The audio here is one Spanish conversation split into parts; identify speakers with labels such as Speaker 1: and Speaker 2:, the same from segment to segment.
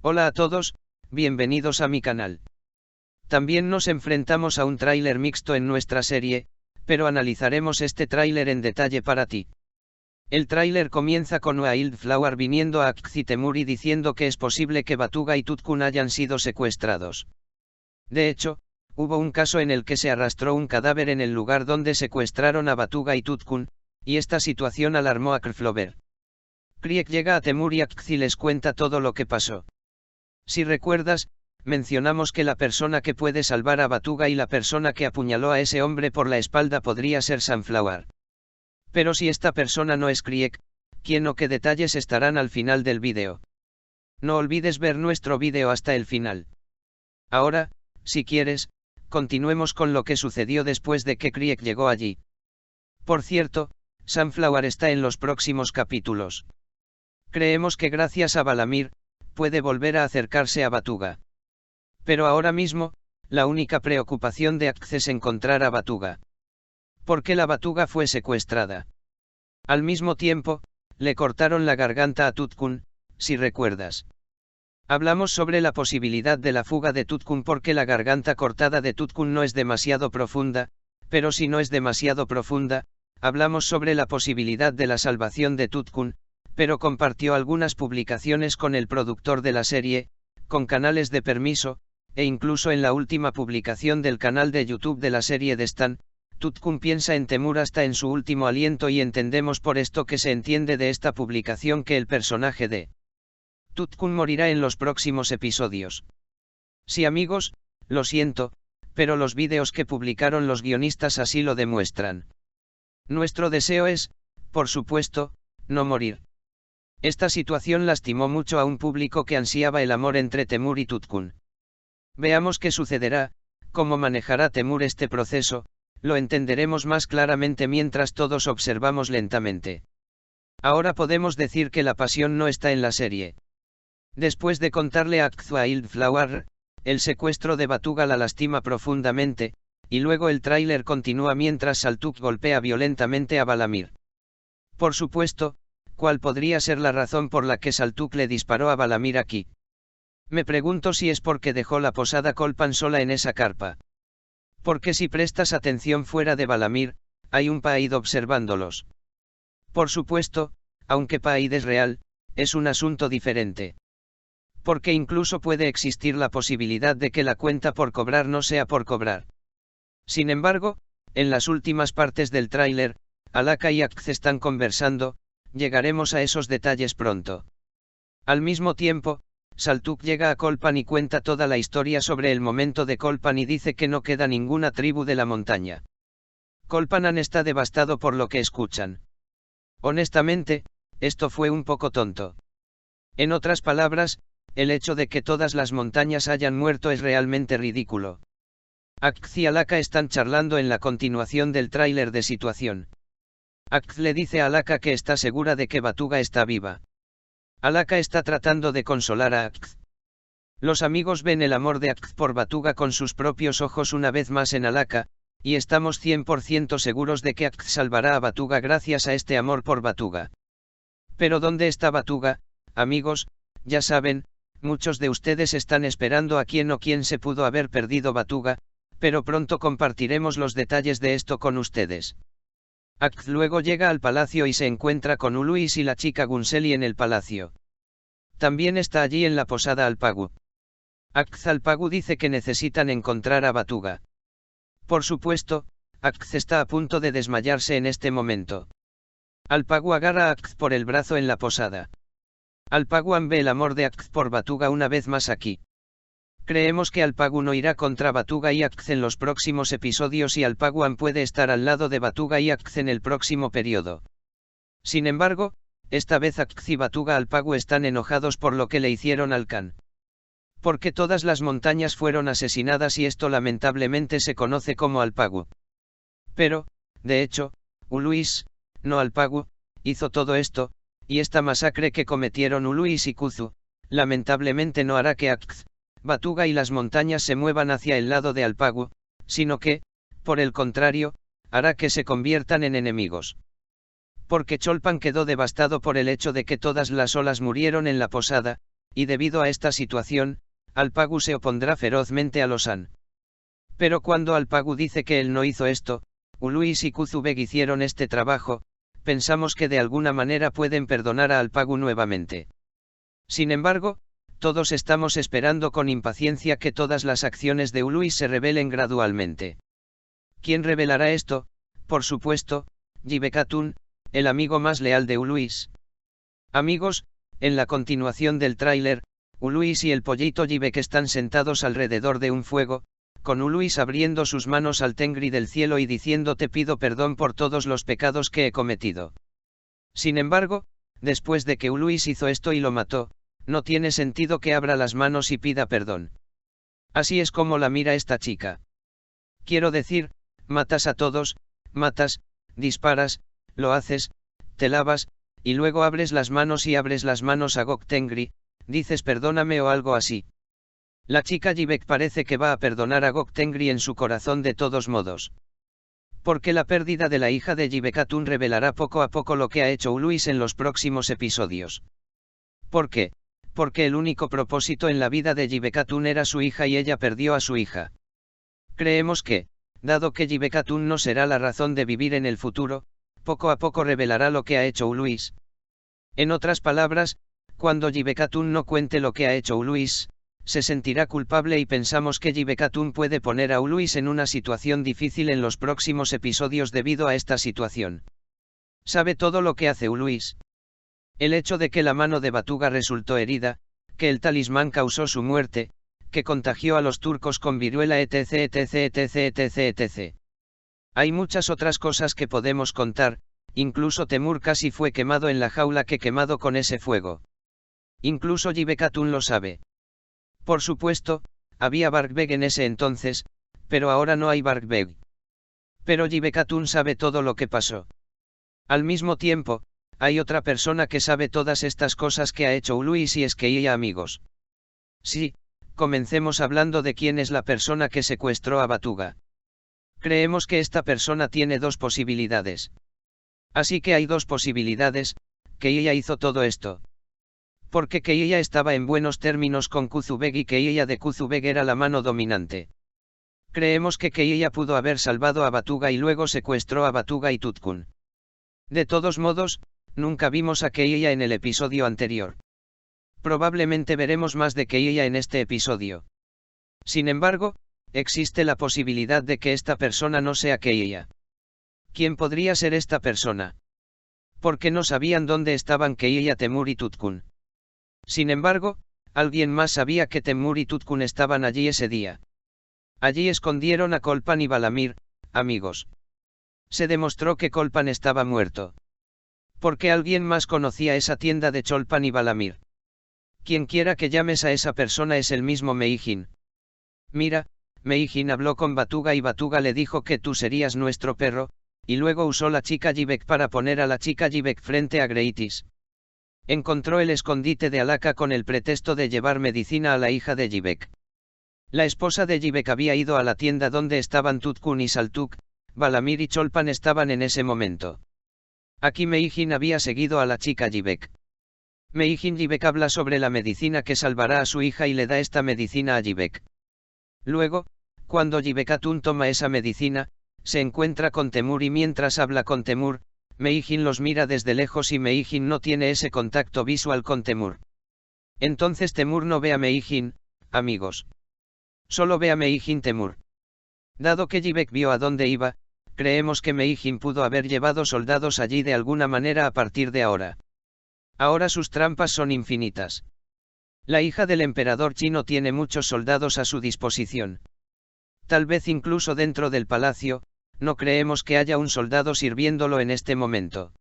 Speaker 1: Hola a todos, bienvenidos a mi canal. También nos enfrentamos a un tráiler mixto en nuestra serie, pero analizaremos este tráiler en detalle para ti. El tráiler comienza con Wildflower viniendo a Akzitemuri diciendo que es posible que Batuga y Tutkun hayan sido secuestrados. De hecho, hubo un caso en el que se arrastró un cadáver en el lugar donde secuestraron a Batuga y Tutkun, y esta situación alarmó a Wildflower. Krieg llega a Temur y Akzi les cuenta todo lo que pasó. Si recuerdas, mencionamos que la persona que puede salvar a Batuga y la persona que apuñaló a ese hombre por la espalda podría ser Sunflower. Pero si esta persona no es Krieg, ¿quién o qué detalles estarán al final del vídeo? No olvides ver nuestro vídeo hasta el final. Ahora, si quieres, continuemos con lo que sucedió después de que Krieg llegó allí. Por cierto, Sunflower está en los próximos capítulos. Creemos que gracias a Valamir, puede volver a acercarse a Batuga. Pero ahora mismo, la única preocupación de Akz es encontrar a Batuga. Porque la Batuga fue secuestrada. Al mismo tiempo, le cortaron la garganta a Tutkun, si recuerdas. Hablamos sobre la posibilidad de la fuga de Tutkun porque la garganta cortada de Tutkun no es demasiado profunda, pero si no es demasiado profunda, hablamos sobre la posibilidad de la salvación de Tutkun, pero compartió algunas publicaciones con el productor de la serie, con canales de permiso, e incluso en la última publicación del canal de YouTube de la serie de Stan, Tutkun piensa en Temur hasta en su último aliento y entendemos por esto que se entiende de esta publicación que el personaje de Tutkun morirá en los próximos episodios. Sí amigos, lo siento, pero los vídeos que publicaron los guionistas así lo demuestran. Nuestro deseo es, por supuesto, no morir. Esta situación lastimó mucho a un público que ansiaba el amor entre Temur y Tutkun. Veamos qué sucederá, cómo manejará Temur este proceso, lo entenderemos más claramente mientras todos observamos lentamente. Ahora podemos decir que la pasión no está en la serie. Después de contarle a Akz a Wildflower, el secuestro de Batuga la lastima profundamente, y luego el tráiler continúa mientras Saltuk golpea violentamente a Valamir. Por supuesto, ¿cuál podría ser la razón por la que Saltuk le disparó a Valamir aquí? Me pregunto si es porque dejó la posada Colpan sola en esa carpa. Porque si prestas atención fuera de Valamir, hay un Paid observándolos. Por supuesto, aunque Paid es real, es un asunto diferente. Porque incluso puede existir la posibilidad de que la cuenta por cobrar no sea por cobrar. Sin embargo, en las últimas partes del tráiler, Alaka y Akz están conversando, llegaremos a esos detalles pronto. Al mismo tiempo, Saltuk llega a Colpan y cuenta toda la historia sobre el momento de Colpan y dice que no queda ninguna tribu de la montaña. Colpanan está devastado por lo que escuchan. Honestamente, esto fue un poco tonto. En otras palabras, el hecho de que todas las montañas hayan muerto es realmente ridículo. Akz y Alaka están charlando en la continuación del tráiler de situación. Akz le dice a Alaka que está segura de que Batuga está viva. Alaka está tratando de consolar a Akz. Los amigos ven el amor de Akz por Batuga con sus propios ojos una vez más en Alaka, y estamos 100% seguros de que Akz salvará a Batuga gracias a este amor por Batuga. Pero ¿dónde está Batuga, amigos? Ya saben, muchos de ustedes están esperando a quién o quién se pudo haber perdido Batuga, pero pronto compartiremos los detalles de esto con ustedes. Akz luego llega al palacio y se encuentra con Uluis y la chica Gunseli en el palacio. También está allí en la posada Alpagu. Akz Alpagu dice que necesitan encontrar a Batuga. Por supuesto, Akz está a punto de desmayarse en este momento. Alpagu agarra a Akz por el brazo en la posada. Alpaguan ve el amor de Akz por Batuga una vez más aquí. Creemos que Alpagu no irá contra Batuga y Akz en los próximos episodios y Alpaguan puede estar al lado de Batuga y Akz en el próximo periodo. Sin embargo, esta vez Akz y Batuga Alpagu están enojados por lo que le hicieron al Khan. Porque todas las montañas fueron asesinadas y esto lamentablemente se conoce como Alpagu. Pero, de hecho, Uluis, no Alpagu, hizo todo esto, y esta masacre que cometieron Uluis y Kuzu, lamentablemente no hará que Akz, Batuga y las montañas se muevan hacia el lado de Alpagu, sino que, por el contrario, hará que se conviertan en enemigos. Porque Cholpan quedó devastado por el hecho de que todas las olas murieron en la posada, y debido a esta situación, Alpagu se opondrá ferozmente a los Han. Pero cuando Alpagu dice que él no hizo esto, Uluis y Kuzubek hicieron este trabajo, pensamos que de alguna manera pueden perdonar a Alpagu nuevamente. Sin embargo, todos estamos esperando con impaciencia que todas las acciones de Uluis se revelen gradualmente. ¿Quién revelará esto? Por supuesto, Jibekatun, el amigo más leal de Uluis. Amigos, en la continuación del tráiler, Uluis y el pollito Jibek están sentados alrededor de un fuego, con Uluis abriendo sus manos al Tengri del cielo y diciendo: te pido perdón por todos los pecados que he cometido. Sin embargo, después de que Uluis hizo esto y lo mató, no tiene sentido que abra las manos y pida perdón. Así es como la mira esta chica. Quiero decir, matas a todos, matas, disparas, lo haces, te lavas, y luego abres las manos y abres las manos a Gok Tengri, dices perdóname o algo así. La chica Jibek parece que va a perdonar a Gok Tengri en su corazón de todos modos. Porque la pérdida de la hija de Jibekatun revelará poco a poco lo que ha hecho Uluis en los próximos episodios. ¿Por qué? Porque el único propósito en la vida de Jibekatun era su hija y ella perdió a su hija. Creemos que, dado que Jibekatun no será la razón de vivir en el futuro, poco a poco revelará lo que ha hecho Uluis. En otras palabras, cuando Jibekatun no cuente lo que ha hecho Uluis, se sentirá culpable y pensamos que Jibekatun puede poner a Uluis en una situación difícil en los próximos episodios debido a esta situación. ¿Sabe todo lo que hace Uluis? El hecho de que la mano de Batuga resultó herida, que el talismán causó su muerte, que contagió a los turcos con viruela etc etc etc etc etc. Hay muchas otras cosas que podemos contar, incluso Temur casi fue quemado en la jaula que quemado con ese fuego. Incluso Jibekatun lo sabe. Por supuesto, había Barkbeg en ese entonces, pero ahora no hay Barkbeg. Pero Jibekatun sabe todo lo que pasó. Al mismo tiempo, hay otra persona que sabe todas estas cosas que ha hecho Uluis y es Keiya amigos. Sí, comencemos hablando de quién es la persona que secuestró a Batuga. Creemos que esta persona tiene dos posibilidades. Así que hay dos posibilidades, Keiya hizo todo esto. Porque Keiya estaba en buenos términos con Kuzubek y Keiya de Kuzubek era la mano dominante. Creemos que Keiya pudo haber salvado a Batuga y luego secuestró a Batuga y Tutkun. De todos modos, nunca vimos a Keiya en el episodio anterior. Probablemente veremos más de Keiya en este episodio. Sin embargo, existe la posibilidad de que esta persona no sea Keiya. ¿Quién podría ser esta persona? Porque no sabían dónde estaban Keiya, Temur y Tutkun. Sin embargo, alguien más sabía que Temur y Tutkun estaban allí ese día. Allí escondieron a Kolpan y Balamir, amigos. Se demostró que Kolpan estaba muerto. Porque alguien más conocía esa tienda de Cholpan y Balamir. Quien quiera que llames a esa persona es el mismo Meijin. Mira, Meijin habló con Batuga y Batuga le dijo que tú serías nuestro perro, y luego usó la chica Jibek para poner a la chica Jibek frente a Greitis. Encontró el escondite de Alaka con el pretexto de llevar medicina a la hija de Jibek. La esposa de Jibek había ido a la tienda donde estaban Tutkun y Saltuk, Balamir y Cholpan estaban en ese momento. Aquí Meijin había seguido a la chica Jibek. Meijin Jibek habla sobre la medicina que salvará a su hija y le da esta medicina a Jibek. Luego, cuando Jibekatun toma esa medicina, se encuentra con Temur y mientras habla con Temur, Meijin los mira desde lejos y Meijin no tiene ese contacto visual con Temur. Entonces Temur no ve a Meijin, amigos. Solo ve a Meijin Temur. Dado que Jibek vio a dónde iba, creemos que Meijin pudo haber llevado soldados allí de alguna manera a partir de ahora. Ahora sus trampas son infinitas. La hija del emperador chino tiene muchos soldados a su disposición. Tal vez incluso dentro del palacio, no creemos que haya un soldado sirviéndolo en este momento.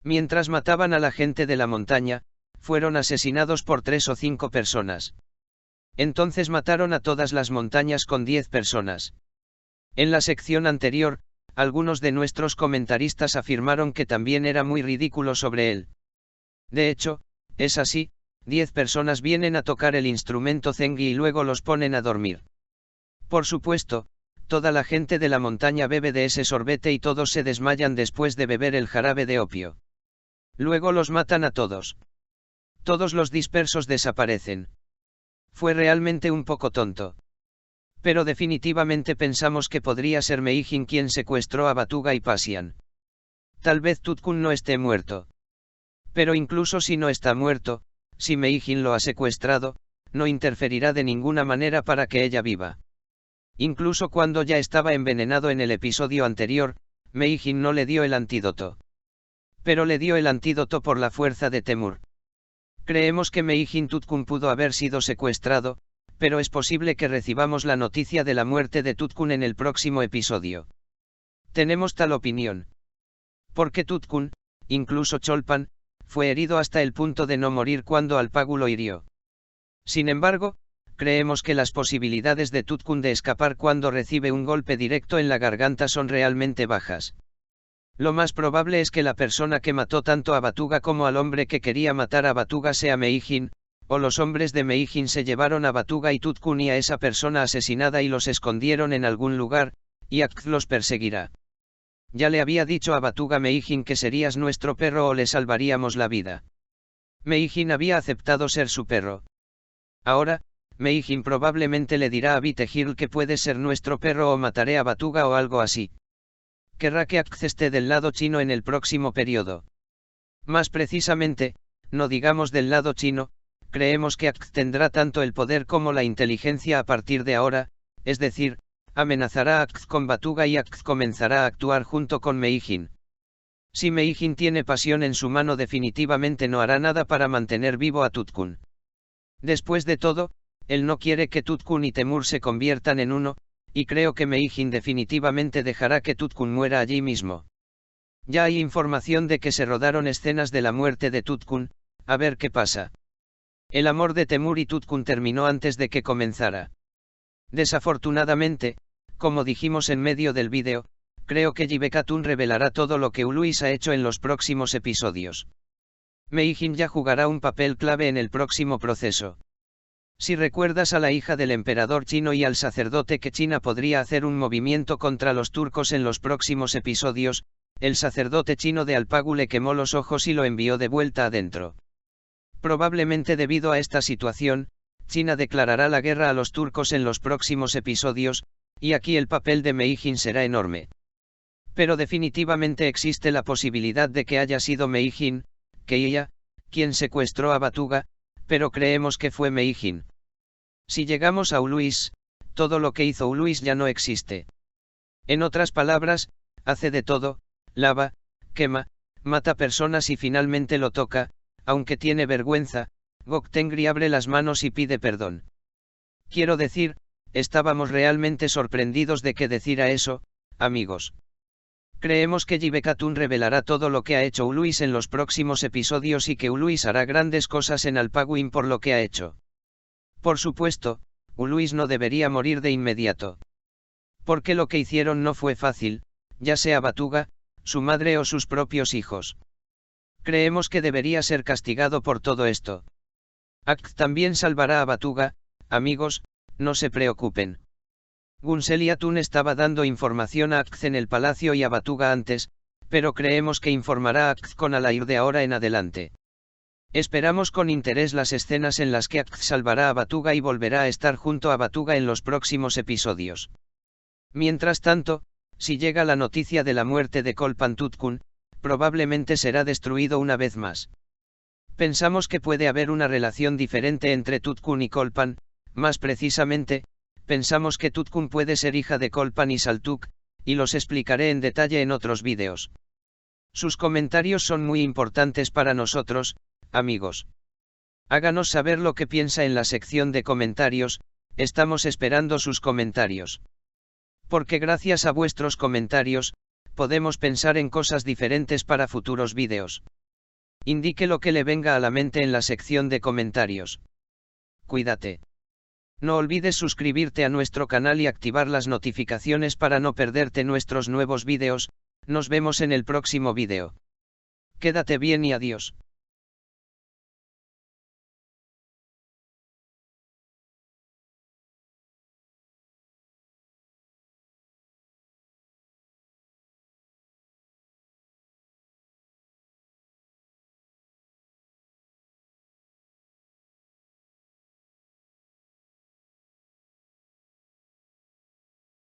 Speaker 1: Mientras mataban a la gente de la montaña, fueron asesinados por 3 o 5 personas. Entonces mataron a todas las montañas con 10 personas. En la sección anterior, algunos de nuestros comentaristas afirmaron que también era muy ridículo sobre él. De hecho, es así, 10 personas vienen a tocar el instrumento zengi y luego los ponen a dormir. Por supuesto, toda la gente de la montaña bebe de ese sorbete y todos se desmayan después de beber el jarabe de opio. Luego los matan a todos. Todos los dispersos desaparecen. Fue realmente un poco tonto. Pero definitivamente pensamos que podría ser Meijin quien secuestró a Batuga y Pasian. Tal vez Tutkun no esté muerto. Pero incluso si no está muerto, si Meijin lo ha secuestrado, no interferirá de ninguna manera para que ella viva. Incluso cuando ya estaba envenenado en el episodio anterior, Meijin no le dio el antídoto. Pero le dio el antídoto por la fuerza de Temur. Creemos que Meijin Tutkun pudo haber sido secuestrado, pero es posible que recibamos la noticia de la muerte de Tutkun en el próximo episodio. Tenemos tal opinión. Porque Tutkun, incluso Cholpan, fue herido hasta el punto de no morir cuando Alpagu lo hirió. Sin embargo, creemos que las posibilidades de Tutkun de escapar cuando recibe un golpe directo en la garganta son realmente bajas. Lo más probable es que la persona que mató tanto a Batuga como al hombre que quería matar a Batuga sea Meijin, o los hombres de Meijin se llevaron a Batuga y Tutkun y a esa persona asesinada y los escondieron en algún lugar, y Akz los perseguirá. Ya le había dicho a Batuga Meijin que serías nuestro perro o le salvaríamos la vida. Meijin había aceptado ser su perro. Ahora, Meijin probablemente le dirá a Vithegirl que puede ser nuestro perro o mataré a Batuga o algo así. Querrá que Akz esté del lado chino en el próximo periodo. Más precisamente, no digamos del lado chino, creemos que Akz tendrá tanto el poder como la inteligencia a partir de ahora, es decir, amenazará a Akz con Batuga y Akz comenzará a actuar junto con Meijin. Si Meijin tiene pasión en su mano definitivamente no hará nada para mantener vivo a Tutkun. Después de todo, él no quiere que Tutkun y Temur se conviertan en uno, y creo que Meijin definitivamente dejará que Tutkun muera allí mismo. Ya hay información de que se rodaron escenas de la muerte de Tutkun, a ver qué pasa. El amor de Temur y Tutkun terminó antes de que comenzara. Desafortunadamente, como dijimos en medio del vídeo, creo que Jivekatun revelará todo lo que Uluis ha hecho en los próximos episodios. Meijin ya jugará un papel clave en el próximo proceso. Si recuerdas a la hija del emperador chino y al sacerdote que China podría hacer un movimiento contra los turcos en los próximos episodios, el sacerdote chino de Alpagu le quemó los ojos y lo envió de vuelta adentro. Probablemente debido a esta situación, China declarará la guerra a los turcos en los próximos episodios, y aquí el papel de Meijin será enorme. Pero definitivamente existe la posibilidad de que haya sido Meijin, que ella, quien secuestró a Batuga, pero creemos que fue Meijin. Si llegamos a Uluis, todo lo que hizo Uluis ya no existe. En otras palabras, hace de todo, lava, quema, mata personas y finalmente lo toca, aunque tiene vergüenza, Gok Tengri abre las manos y pide perdón. Quiero decir, estábamos realmente sorprendidos de que decida eso, amigos. Creemos que Jivekatun revelará todo lo que ha hecho Uluis en los próximos episodios y que Uluis hará grandes cosas en Alpaguin por lo que ha hecho. Por supuesto, Uluis no debería morir de inmediato. Porque lo que hicieron no fue fácil, ya sea Batuga, su madre o sus propios hijos. Creemos que debería ser castigado por todo esto. Akz también salvará a Batuga, amigos, no se preocupen. Gunseliatun estaba dando información a Akz en el palacio y a Batuga antes, pero creemos que informará a Akz con Alair de ahora en adelante. Esperamos con interés las escenas en las que Akz salvará a Batuga y volverá a estar junto a Batuga en los próximos episodios. Mientras tanto, si llega la noticia de la muerte de Kolpan Tutkun, probablemente será destruido una vez más. Pensamos que puede haber una relación diferente entre Tutkun y Kolpan, más precisamente, pensamos que Tutkun puede ser hija de Kolpan y Saltuk, y los explicaré en detalle en otros vídeos. Sus comentarios son muy importantes para nosotros, amigos. Háganos saber lo que piensa en la sección de comentarios, estamos esperando sus comentarios. Porque gracias a vuestros comentarios, podemos pensar en cosas diferentes para futuros vídeos. Indique lo que le venga a la mente en la sección de comentarios. Cuídate. No olvides suscribirte a nuestro canal y activar las notificaciones para no perderte nuestros nuevos vídeos, nos vemos en el próximo vídeo. Quédate bien y adiós.